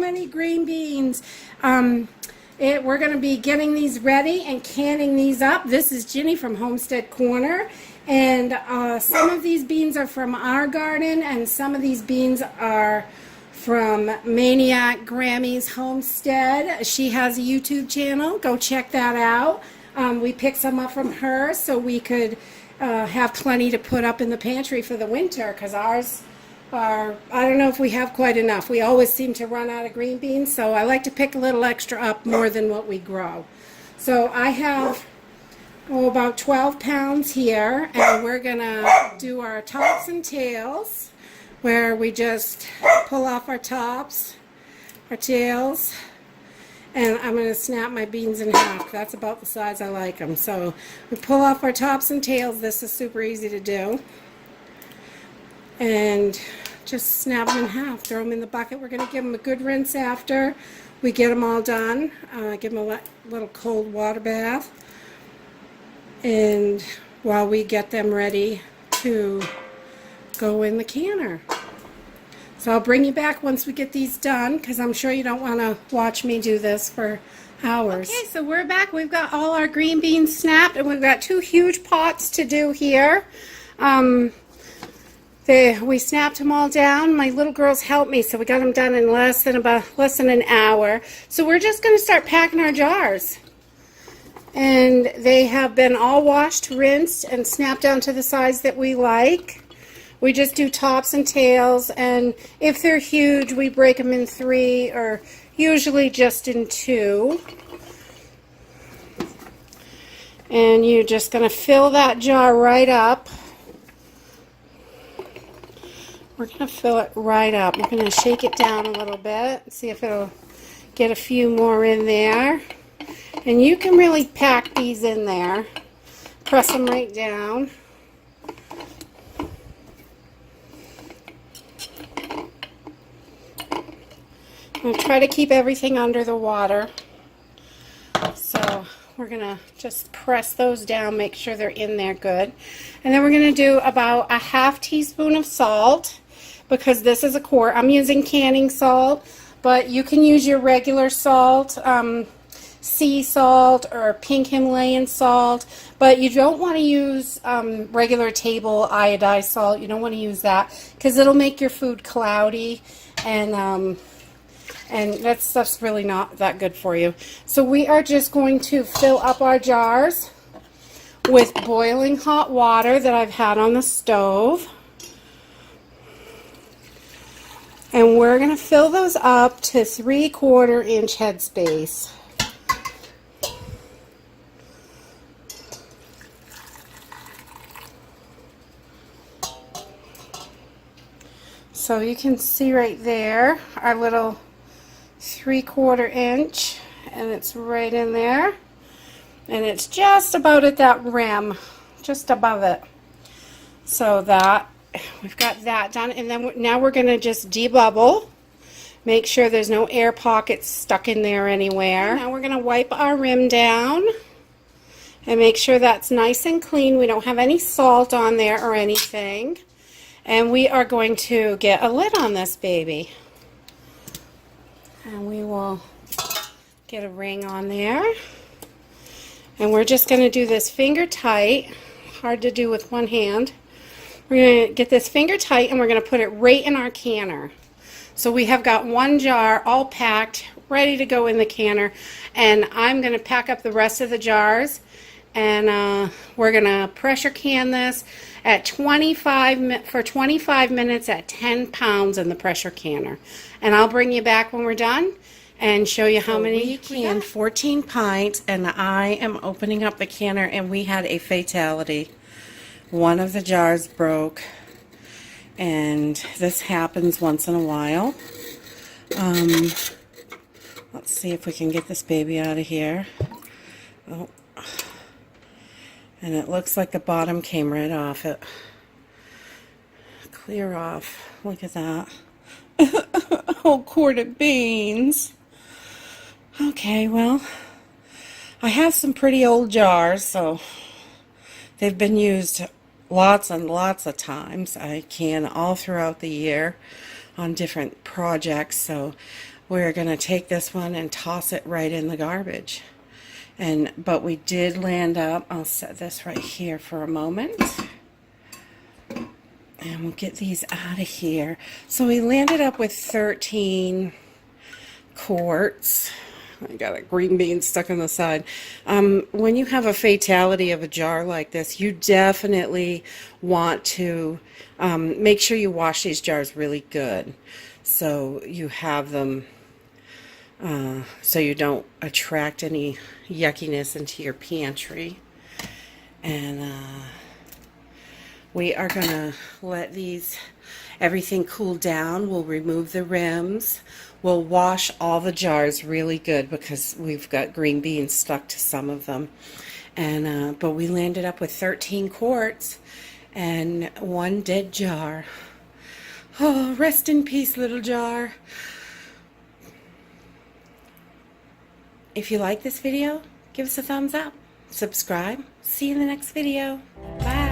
many green beans. We're going to be getting these ready and canning these up. This is Ginny from Homestead Corner. And some of these beans are from our garden, and some of these beans are from Maniac Grammy's Homestead. She has a YouTube channel. Go check that out. We picked some up from her so we could have plenty to put up in the pantry for the winter, because ours are, I don't know if we have quite enough. We always seem to run out of green beans, so I like to pick a little extra up more than what we grow. So I have about 12 pounds here, and we're gonna do our tops and tails, where we just pull off our tops, our tails, and I'm going to snap my beans in half. That's about the size I like them. So we pull off our tops and tails. This is super easy to do. And just snap them in half. Throw them in the bucket. We're going to give them a good rinse after we get them all done. Give them a little cold water bath. And while we get them ready to go in the canner. So I'll bring you back once we get these done, because I'm sure you don't want to watch me do this for hours. Okay, so we're back. We've got all our green beans snapped, and we've got 2 huge pots to do here. We snapped them all down. My little girls helped me, so we got them done in less than an hour. So we're just going to start packing our jars. And they have been all washed, rinsed, and snapped down to the size that we like. We just do tops and tails, and if they're huge, we break them in 3, or usually just in 2. And you're just going to fill that jar right up. We're going to fill it right up. We're going to shake it down a little bit, see if it'll get a few more in there. And you can really pack these in there. Press them right down. I'm going to try to keep everything under the water. So we're going to just press those down, make sure they're in there good. And then we're going to do about a ½ teaspoon of salt, because this is a quart. I'm using canning salt, but you can use your regular salt, sea salt or pink Himalayan salt, but you don't want to use regular table iodized salt. You don't want to use that, because it'll make your food cloudy, and that stuff's really not that good for you. So we are just going to fill up our jars with boiling hot water that I've had on the stove. And we're going to fill those up to 3/4 inch headspace. So you can see right there our little 3/4 inch, and it's right in there, and it's just about at that rim, just above it. So that we've got that done, and then now we're going to just debubble, make sure there's no air pockets stuck in there anywhere. Now we're going to wipe our rim down and make sure that's nice and clean. We don't have any salt on there or anything. And we are going to get a lid on this baby. And we will get a ring on there. And we're just going to do this finger tight. Hard to do with one hand. We're going to get this finger tight, and we're going to put it right in our canner. So we have got one jar all packed, ready to go in the canner. And I'm going to pack up the rest of the jars. And we're going to pressure can this at 25 minutes at 10 pounds in the pressure canner. And I'll bring you back when we're done and show you how many you can. 14 pints, and I am opening up the canner, and we had a fatality. One of the jars broke, and this happens once in a while. Let's see if we can get this baby out of here. Oh. And it looks like the bottom came right off it. Clear off. Look at that. A whole quart of beans. Okay, well, I have some pretty old jars, so they've been used lots and lots of times. I can all throughout the year on different projects, so we're going to take this one and toss it right in the garbage. But we did land up, I'll set this right here for a moment. And we'll get these out of here. So we landed up with 13 quarts. I got a green bean stuck on the side. When you have a fatality of a jar like this, you definitely want to make sure you wash these jars really good, so you have them, so you don't attract any yuckiness into your pantry. And we are going to let everything cool down. We'll remove the rims. We'll wash all the jars really good because we've got green beans stuck to some of them. But we landed up with 13 quarts and one dead jar. Oh, rest in peace, little jar. If you like this video, give us a thumbs up. Subscribe. See you in the next video. Bye.